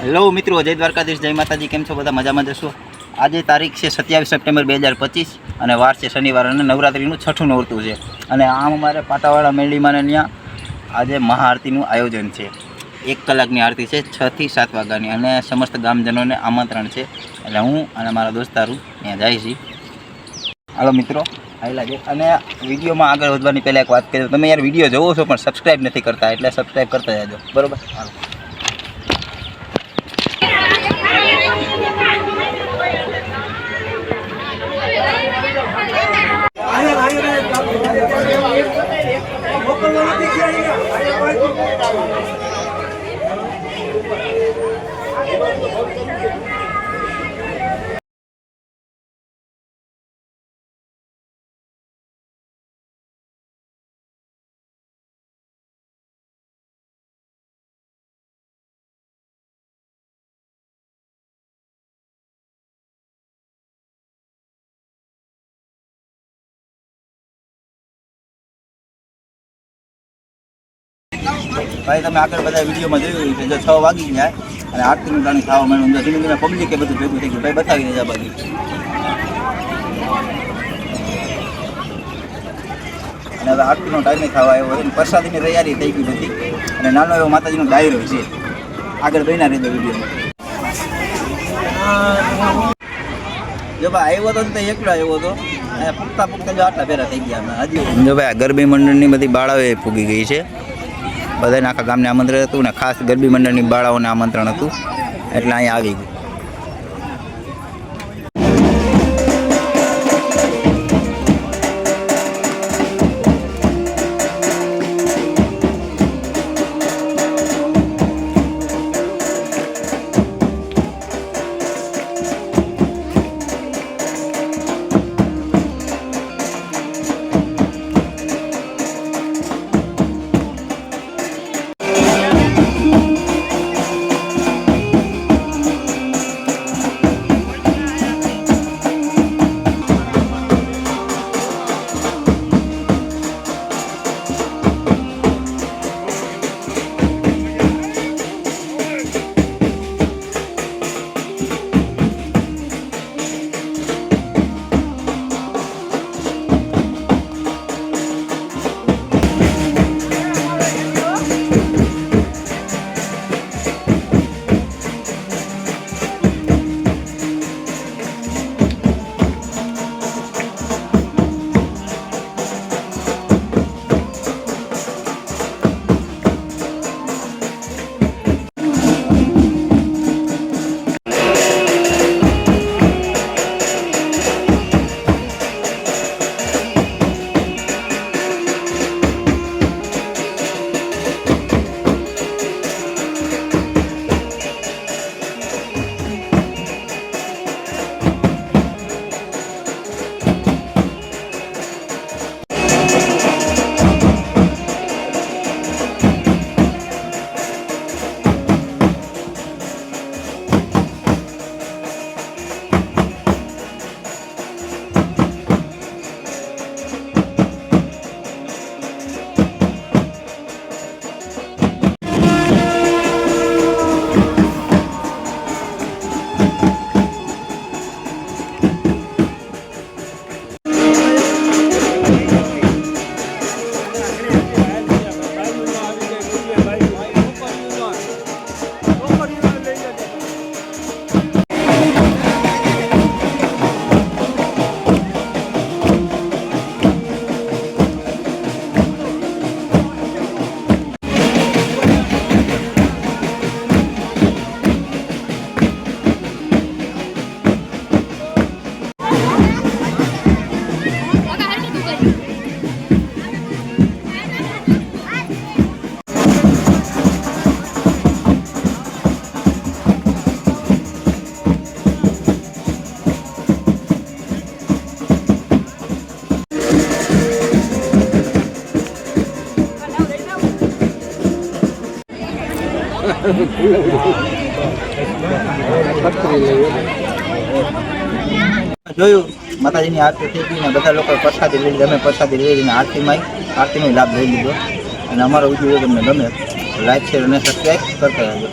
Hello મિત્રો, જય દ્વારકાધીશ, જય માતાજી. કેમ છો બધા? મજામાં જશો? આજે તારીખ છે 27 સપ્ટેમ્બર 2025 અને વાર છે શનિવાર અને નવરાત્રિનું છઠ્ઠું નોરતું છે. અને આમ અમારે પાટાવાળા મેરડીમાં ત્યાં આજે મહાઆરતીનું આયોજન છે. 1 કલાકની આરતી છે, 6 થી 7 વાગ્યાની, અને સમસ્ત ગામજનોને આમંત્રણ છે. એટલે હું અને મારા દોસ્તારું ત્યાં જાય છે. હાલો મિત્રો, આવેલા છે. અને વિડીયોમાં આગળ વધવાની પહેલાં એક વાત કરી, તમે યાર વિડીયો જોવો છો પણ સબસ્ક્રાઈબ નથી કરતા, એટલે સબસ્ક્રાઈબ કરતા જાજો, બરાબર? હાલો. ભાઈ, તમે આગળ બધા વિડીયોમાં જોયું કે જો 6 વાગી જાય અને આરતીનું ટાણું ખાવા માંડ્યું, ધીમે ધીમે પબ્લિક બધું ભેગું થઈ ગયું. ભાઈ બતાવી દેજા બાકી. અને હવે આરતીનો ટાઈમે ખાવા આવ્યો હોય, પ્રસાદીની તૈયારી થઈ ગઈ બધી, અને નાનો એવો માતાજીનો ડાયરો છે. આગળ બન્યા રહેજો વિડીયોમાં. જો ભાઈ આવ્યો તો એકલો આવ્યો હતો, પૂગતા પૂગતા જો આટલા ફેરા થઈ ગયા. હજી જો ભાઈ, આ ગરબી મંડળની બધી બાળાઓ પૂગી ગઈ છે. બધાને આખા ગામને આમંત્રણ હતું, ને ખાસ ગરબી મંડળની બાળાઓને આમંત્રણ હતું, એટલે અહીંયા આવી ગયું. જોયું માતાજીની આરતી થઈ ગઈ ને બધા લોકો પ્રસાદી લઈ લીધી. અમે પ્રસાદી લઈ લઈને આરતીનો લાભ લઈ લીધો. અને અમારો વિડીયો તમને ગમે લાઈક શેર અને સબસ્ક્રાઈબ કરતા રહેજો.